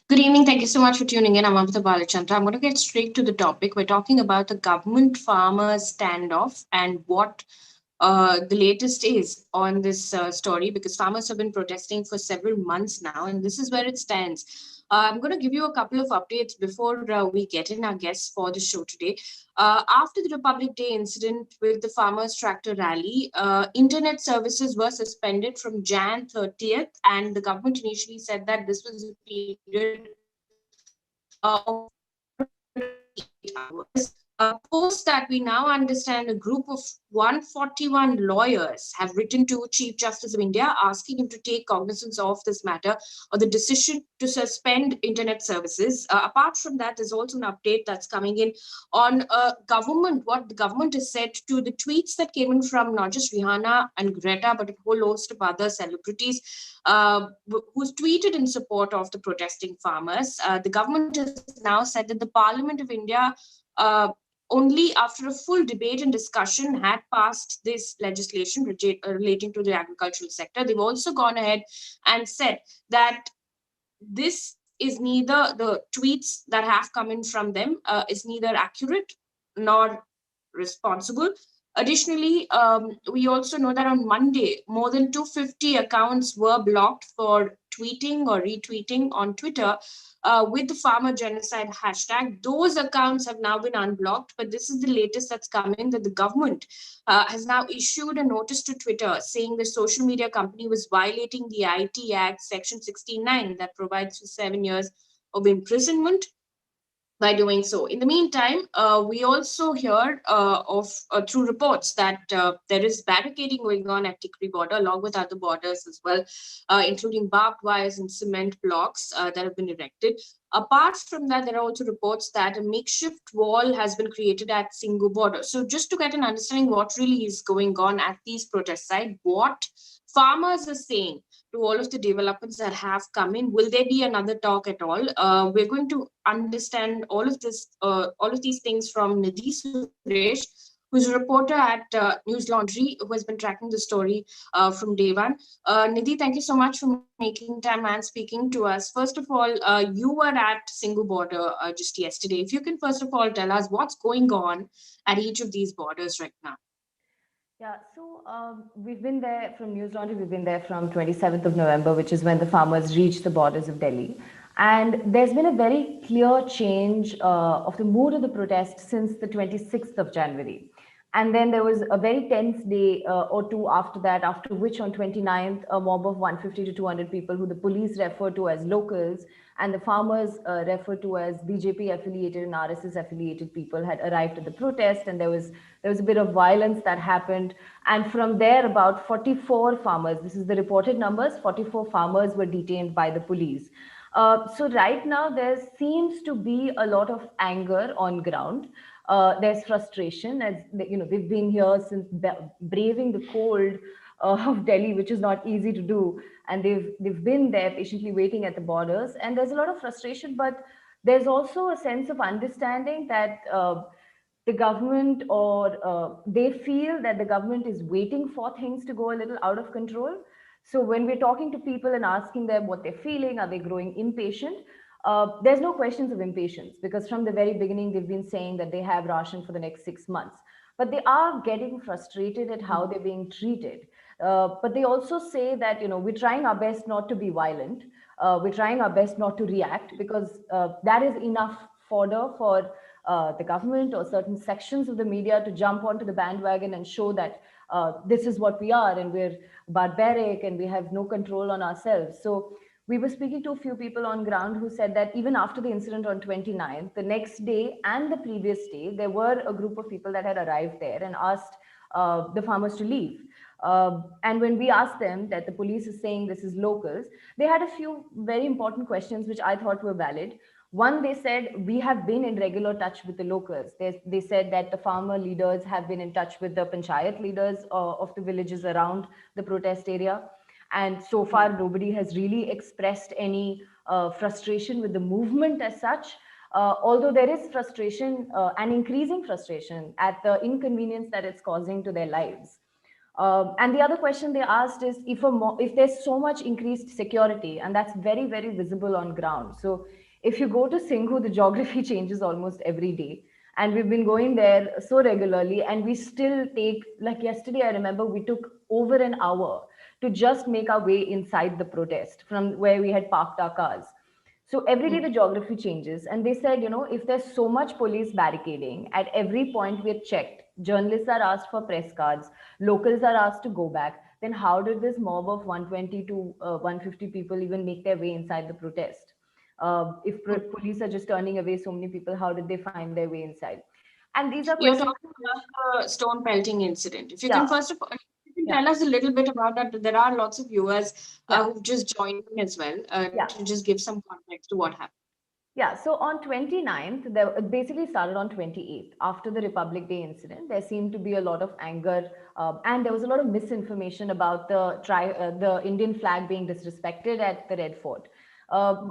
Good evening. Thank you so much for tuning in. I'm Amrita Balachandra. I'm going to get straight to the topic. We're talking about the government farmers standoff and what the latest is on this story because farmers have been protesting for several months now, and this is where it stands. I'm going to give you a couple of updates before we get in our guests for the show today. After the Republic Day incident with the farmers' tractor rally, internet services were suspended from Jan 30th, and the government initially said that this was a period of 48 hours. Post that, we now understand a group of 141 lawyers have written to Chief Justice of India asking him to take cognizance of this matter or the decision to suspend internet services. Apart from that, there's also an update that's coming in on government, what the government has said to the tweets that came in from not just Rihana and Greta, but a whole host of other celebrities who's tweeted in support of the protesting farmers. The government has now said that the Parliament of India, uh, only after a full debate and discussion, had passed this legislation relating to the agricultural sector. They've also gone ahead and said that this is neither the tweets that have come in from them is neither accurate nor responsible. Additionally, we also know that on Monday, more than 250 accounts were blocked for tweeting or retweeting on Twitter with the farmer genocide hashtag. Those accounts have now been unblocked, but this is the latest that's coming that the government has now issued a notice to Twitter saying the social media company was violating the IT Act, Section 69, that provides for 7 years of imprisonment by doing so. In the meantime, we also hear of through reports that there is barricading going on at Tikri border, along with other borders as well, including barbed wires and cement blocks that have been erected. Apart from that, there are also reports that a makeshift wall has been created at Singhu border. So, just to get an understanding what really is going on at these protest sites, what farmers are saying to all of the developments that have come in. Will there be another talk at all? We're going to understand all of these things from Nidhi Suresh, who's a reporter at News Laundry, who has been tracking the story from day one. Nidhi, thank you so much for making time and speaking to us. First of all, you were at Singhu border just yesterday. If you can first of all tell us what's going on at each of these borders right now. Yeah, so we've been there from News Laundry, we've been there from 27th of November, which is when the farmers reached the borders of Delhi. And there's been a very clear change of the mood of the protest since the 26th of January. And then there was a very tense day or two after that, after which on 29th, a mob of 150 to 200 people who the police refer to as locals and the farmers refer to as BJP affiliated and RSS affiliated people had arrived at the protest, and there was a bit of violence that happened. And from there, about 44 farmers, this is the reported numbers, 44 farmers were detained by the police. So right now there seems to be a lot of anger on ground. There's frustration as they've been here since braving the cold of Delhi, which is not easy to do, and they've been there patiently waiting at the borders. And there's a lot of frustration, but there's also a sense of understanding that the government or they feel that the government is waiting for things to go a little out of control. So when we're talking to people and asking them what they're feeling, are they growing impatient? There's no questions of impatience because from the very beginning they've been saying that they have ration for the next 6 months. But they are getting frustrated at how they're being treated. But they also say that we're trying our best not to be violent. We're trying our best not to react because that is enough fodder for the government or certain sections of the media to jump onto the bandwagon and show that this is what we are and we're barbaric and we have no control on ourselves. So we were speaking to a few people on ground who said that even after the incident on 29th, the next day and the previous day, there were a group of people that had arrived there and asked the farmers to leave. And when we asked them that the police is saying this is locals, they had a few very important questions which I thought were valid. One, they said, we have been in regular touch with the locals. They said that the farmer leaders have been in touch with the panchayat leaders of the villages around the protest area. And so far, nobody has really expressed any frustration with the movement as such. Although there is frustration and increasing frustration at the inconvenience that it's causing to their lives. And the other question they asked is if there's so much increased security, and that's very, very visible on ground. So if you go to Singhu, the geography changes almost every day. And we've been going there so regularly, and we still take, like yesterday, I remember we took over an hour to just make our way inside the protest from where we had parked our cars. So every day the geography changes. And they said, if there's so much police barricading, at every point we had checked, journalists are asked for press cards, locals are asked to go back. Then how did this mob of 120 to 150 people even make their way inside the protest? If police are just turning away so many people, how did they find their way inside? And these are You're questions. talking about the stone pelting incident. If you can Yeah, first of all, you can yeah, tell us a little bit about that. There are lots of viewers yeah, who've just joined in as well, yeah. to just give some context to what happened. Yeah, so on 29th, it basically started on 28th. After the Republic Day incident, there seemed to be a lot of anger, and there was a lot of misinformation about the Indian flag being disrespected at the Red Fort.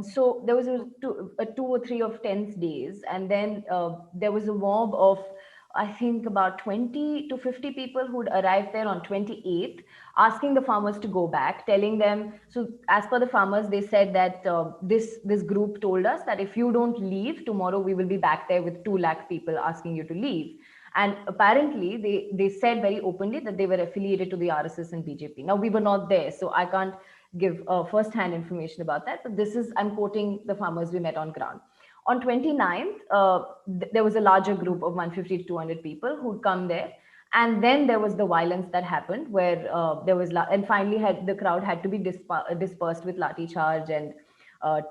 So there was a 2 or 3 of tense days, and then there was a mob of, I think, about 20 to 50 people who'd arrived there on 28th, asking the farmers to go back, telling them. So, as per the farmers, they said that this group told us that if you don't leave tomorrow, we will be back there with 2 lakh people asking you to leave. And apparently, they said very openly that they were affiliated to the RSS and BJP. Now, we were not there, so I can't give first-hand information about that. But I'm quoting the farmers we met on ground. On 29th, there was a larger group of 150 to 200 people who'd come there. And then there was the violence that happened where and finally the crowd had to be dispersed with lathi charge and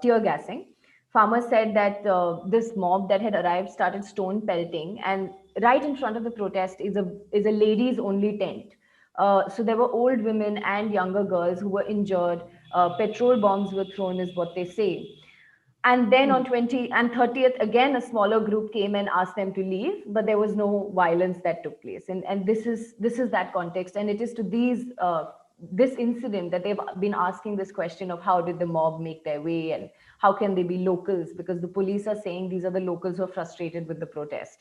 tear gassing. Farmers said that this mob that had arrived started stone pelting, and right in front of the protest is a ladies only tent. So there were old women and younger girls who were injured. Petrol bombs were thrown, is what they say. And then on 20 and 30th, again, a smaller group came and asked them to leave, but there was no violence that took place. And this is that context. And it is to this incident that they've been asking this question of how did the mob make their way and how can they be locals? Because the police are saying these are the locals who are frustrated with the protest.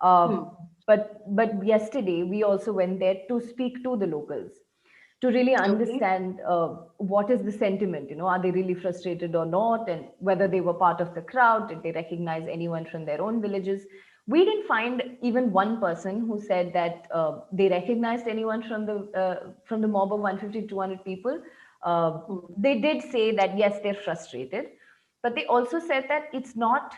Uh, but yesterday, we also went there to speak to the locals to really Okay. understand what is the sentiment, are they really frustrated or not, and whether they were part of the crowd, did they recognize anyone from their own villages. We didn't find even one person who said that they recognized anyone from the mob of 150 to 200 people. They did say that yes, they're frustrated, but they also said that it's not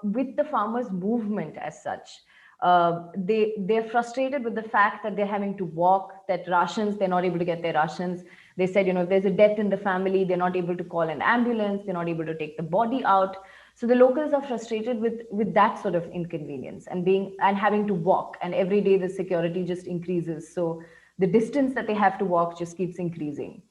with the farmers movement as such. They're frustrated with the fact that they're having to walk, that rations, they're not able to get their rations. They said, if there's a death in the family, they're not able to call an ambulance, they're not able to take the body out. So the locals are frustrated with that sort of inconvenience and having to walk, and every day the security just increases. So the distance that they have to walk just keeps increasing.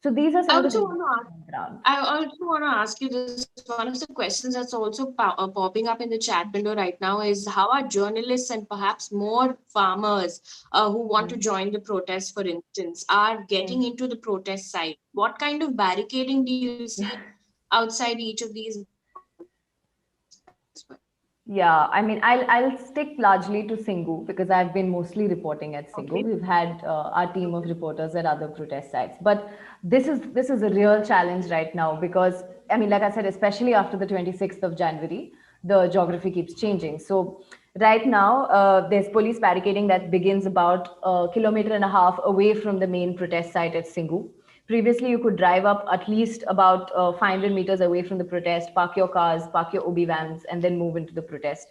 So these are I some of the also things want to ask. on the ground. I also want to ask you this. One of the questions that's also popping up in the chat window right now is how are journalists and perhaps more farmers who want to Mm. join the protest, for instance, are getting Mm. into the protest site? What kind of barricading do you see outside each of these as well? Yeah, I mean, I'll stick largely to Singhu because I've been mostly reporting at Singhu. Okay. We've had our team of reporters at other protest sites, but this is a real challenge right now because I mean, like I said, especially after the 26th of January, the geography keeps changing. So right now, there's police barricading that begins about a kilometer and a half away from the main protest site at Singhu. Previously, you could drive up at least about 500 meters away from the protest, park your cars, park your OB vans, and then move into the protest.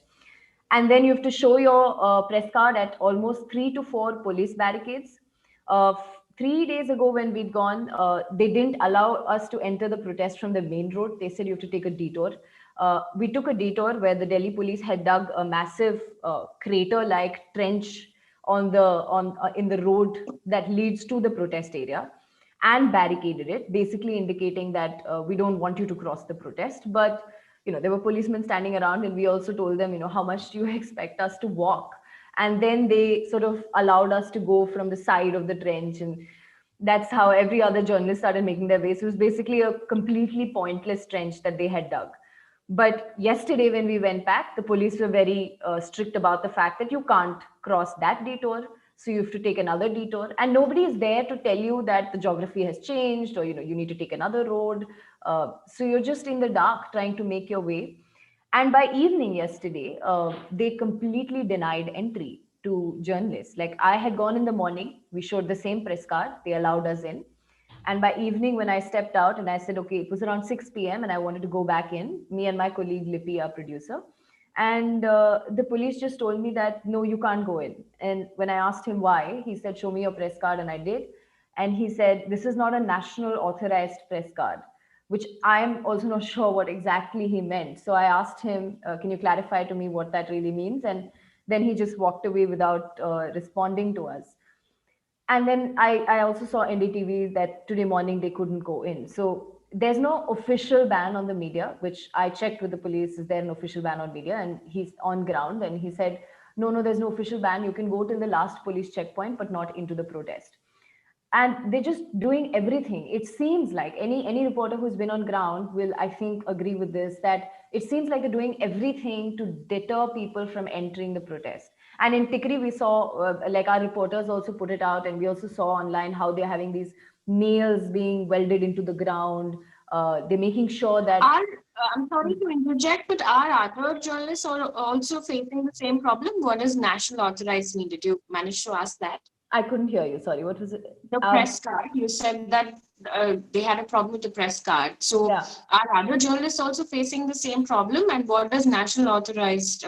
And then you have to show your press card at almost 3 to 4 police barricades. 3 days ago, when we'd gone, they didn't allow us to enter the protest from the main road. They said you have to take a detour. We took a detour where the Delhi police had dug a massive crater-like trench on in the road that leads to the protest area and barricaded it, basically indicating that we don't want you to cross the protest. But there were policemen standing around, and we also told them, how much do you expect us to walk? And then they sort of allowed us to go from the side of the trench, and that's how every other journalist started making their way. So it was basically a completely pointless trench that they had dug. But yesterday, when we went back, the police were very strict about the fact that you can't cross that detour. So you have to take another detour, and nobody is there to tell you that the geography has changed, or you need to take another road. So you're just in the dark trying to make your way. And by evening yesterday, they completely denied entry to journalists. Like, I had gone in the morning, we showed the same press card, they allowed us in. And by evening, when I stepped out and I said, okay, it was around 6 p.m. and I wanted to go back in, me and my colleague Lippy, our producer. And the police just told me that, no, you can't go in. And when I asked him why, he said, show me your press card. And I did. And he said, this is not a national authorized press card, which I'm also not sure what exactly he meant. So I asked him, can you clarify to me what that really means? And then he just walked away without responding to us. And then I also saw NDTV that today morning they couldn't go in. So there's no official ban on the media, which I checked with the police. Is there an official ban on media? And he's on ground and he said, no, there's no official ban. You can go till the last police checkpoint, but not into the protest. And they're just doing everything. It seems like any reporter who's been on ground will, I think, agree with this, that it seems like they're doing everything to deter people from entering the protest. And in Tikri, we saw, like, our reporters also put it out, and we also saw online how they're having these nails being welded into the ground. They're making sure that. I'm sorry to interject, but are other journalists also facing the same problem? What does national authorized mean? Did you manage to ask that? I couldn't hear you. Sorry, what was it? The press card. You said that they had a problem with the press card. So Yeah. are other journalists also facing the same problem? And what does national authorized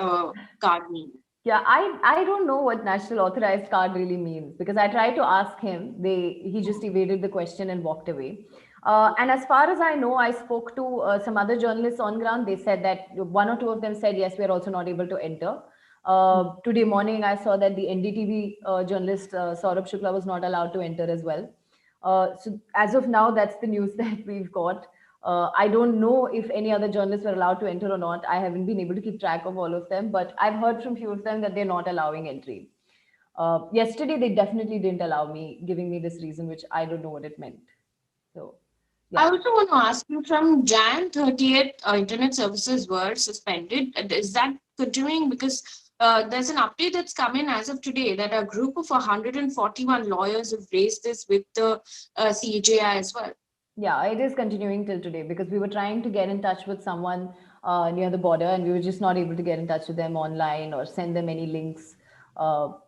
card mean? Yeah, I don't know what national authorized card really means, because I tried to ask him. He just evaded the question and walked away. And as far as I know, I spoke to some other journalists on ground. They said that one or two of them said, yes, we are also not able to enter. Today morning, I saw that the NDTV journalist Saurabh Shukla was not allowed to enter as well. So as of now, that's the news that we've got. I don't know if any other journalists were allowed to enter or not. I haven't been able to keep track of all of them, but I've heard from few of them that they're not allowing entry. Yesterday, they definitely didn't allow me, giving me this reason, which I don't know what it meant. So, yeah. I also want to ask you, from Jan 30th, internet services were suspended. Is that continuing? Because there's an update that's come in as of today that a group of 141 lawyers have raised this with the CJI as well. Yeah, it is continuing till today, because we were trying to get in touch with someone near the border, and we were just not able to get in touch with them online or send them any links,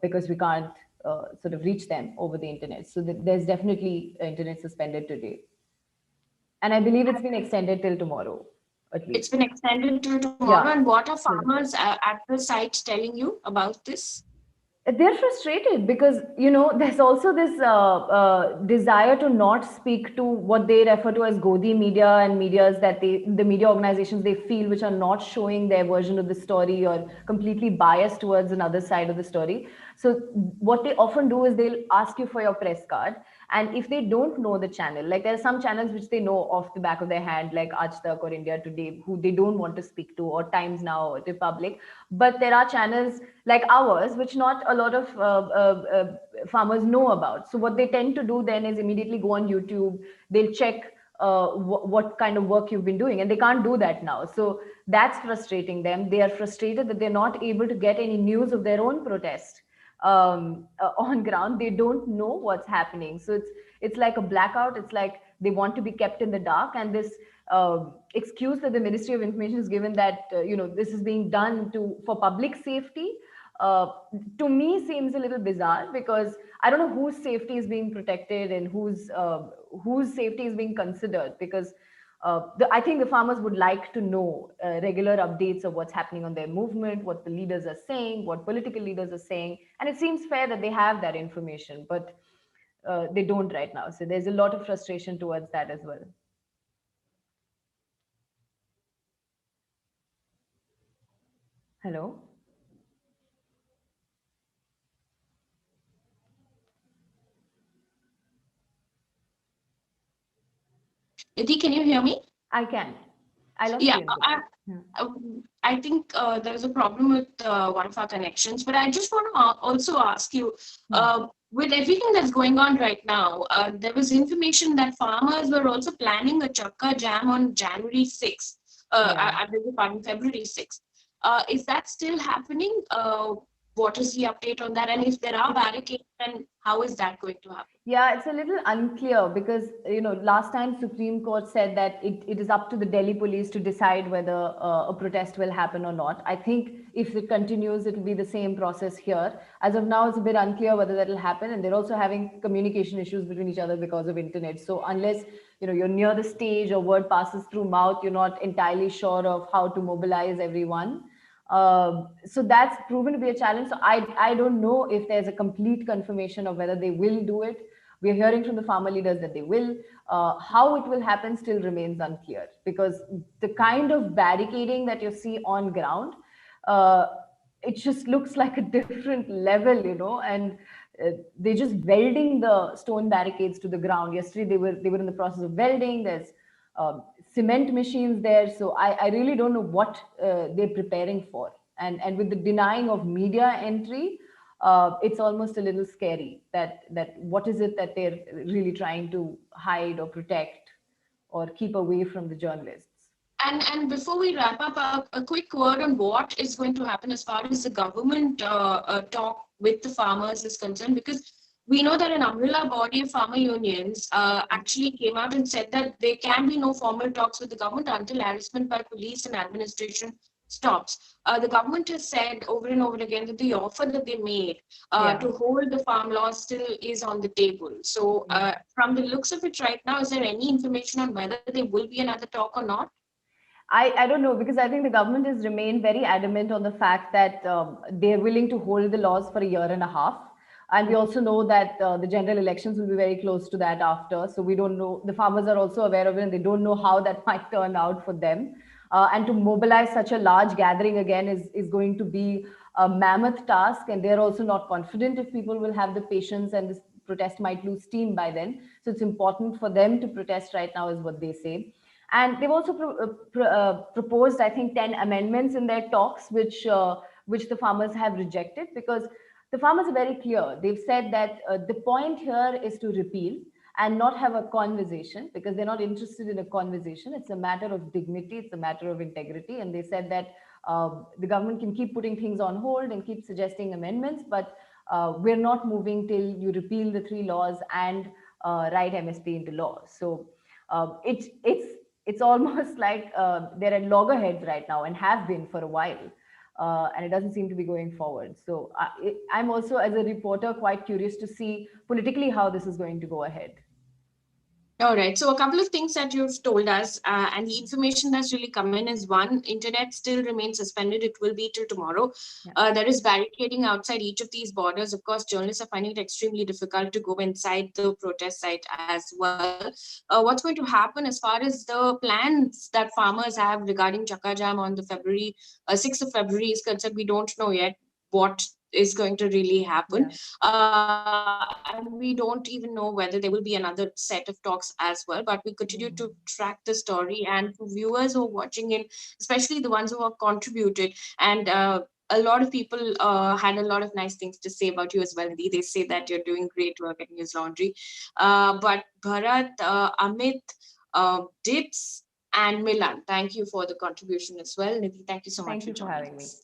because we can't sort of reach them over the internet. So there's definitely internet suspended today. And I believe it's been extended till tomorrow, at least. It's been extended till tomorrow. Yeah. And what are farmers at the site telling you about this? They're frustrated because, there's also this desire to not speak to what they refer to as Godi media and medias that the media organizations they feel which are not showing their version of the story or completely biased towards another side of the story. So what they often do is they'll ask you for your press card. And if they don't know the channel, like there are some channels which they know off the back of their hand, like Aaj Tak or India Today, who they don't want to speak to, or Times Now or Republic. But there are channels like ours, which not a lot of farmers know about. So what they tend to do then is immediately go on YouTube. They'll check what kind of work you've been doing, and they can't do that now. So that's frustrating them. They are frustrated that they're not able to get any news of their own protest on ground. They don't know what's happening. So it's like a blackout. It's like they want to be kept in the dark. And this excuse that the Ministry of Information has given that this is being done for public safety, to me seems a little bizarre, because I don't know whose safety is being protected and whose safety is being considered, because I think the farmers would like to know regular updates of what's happening on their movement, what the leaders are saying, what political leaders are saying. And it seems fair that they have that information, but they don't right now. So there's a lot of frustration towards that as well. Hello? Nidhi, can you hear me? I can. I lost you. I think there was a problem with one of our connections, but I just want to also ask you, with everything that's going on right now, there was information that farmers were also planning a chakka jam on January 6th, I beg your pardon, February 6th. Is that still happening? what is the update on that? And if there are barricades, then how is that going to happen? Yeah, it's a little unclear because, last time Supreme Court said that it is up to the Delhi police to decide whether a protest will happen or not. I think if it continues, it will be the same process here. As of now, it's a bit unclear whether that will happen. And they're also having communication issues between each other because of internet. So unless, you're near the stage or word passes through mouth, you're not entirely sure of how to mobilize everyone. So that's proven to be a challenge. So I don't know if there's a complete confirmation of whether they will do it. We're hearing from the farmer leaders that they will. How it will happen still remains unclear because the kind of barricading that you see on ground, uh, it just looks like a different level, and they're just welding the stone barricades to the ground. Yesterday they were in the process of welding. There's cement machines there. So I really don't know what they're preparing for. And with the denying of media entry, it's almost a little scary that what is it that they're really trying to hide or protect or keep away from the journalists. And before we wrap up, a quick word on what is going to happen as far as the government talk with the farmers is concerned, because we know that an umbrella body of farmer unions actually came out and said that there can be no formal talks with the government until harassment by police and administration stops. The government has said over and over again that the offer that they made to hold the farm laws still is on the table. So from the looks of it right now, is there any information on whether there will be another talk or not? I don't know, because I think the government has remained very adamant on the fact that they're willing to hold the laws for a year and a half. And we also know that the general elections will be very close to that after. So we don't know, the farmers are also aware of it and they don't know how that might turn out for them. And to mobilize such a large gathering again is going to be a mammoth task. And they're also not confident if people will have the patience, and this protest might lose steam by then. So it's important for them to protest right now, is what they say. And they've also proposed, I think, 10 amendments in their talks, which the farmers have rejected, because the farmers are very clear. They've said that the point here is to repeal and not have a conversation, because they're not interested in a conversation. It's a matter of dignity. It's a matter of integrity. And they said that the government can keep putting things on hold and keep suggesting amendments, but we're not moving till you repeal the three laws and write MSP into law. So it's almost like they're at loggerheads right now and have been for a while. And it doesn't seem to be going forward. So I'm also, as a reporter, quite curious to see politically how this is going to go ahead. All right. So a couple of things that you've told us, and the information that's really come in is one, internet still remains suspended. It will be till tomorrow. Yeah. There is barricading outside each of these borders. Of course, journalists are finding it extremely difficult to go inside the protest site as well. What's going to happen as far as the plans that farmers have regarding Chakka Jam on the 6th of February is concerned, we don't know yet what is going to really happen. And we don't even know whether there will be another set of talks as well, but we continue to track the story. And for viewers who are watching in, especially the ones who have contributed, and a lot of people had a lot of nice things to say about you as well, Nidhi. They say that you're doing great work at News Laundry. But Bharat, Amit, Dips, and Milan, thank you for the contribution as well. Nidhi, thank you so much for joining us.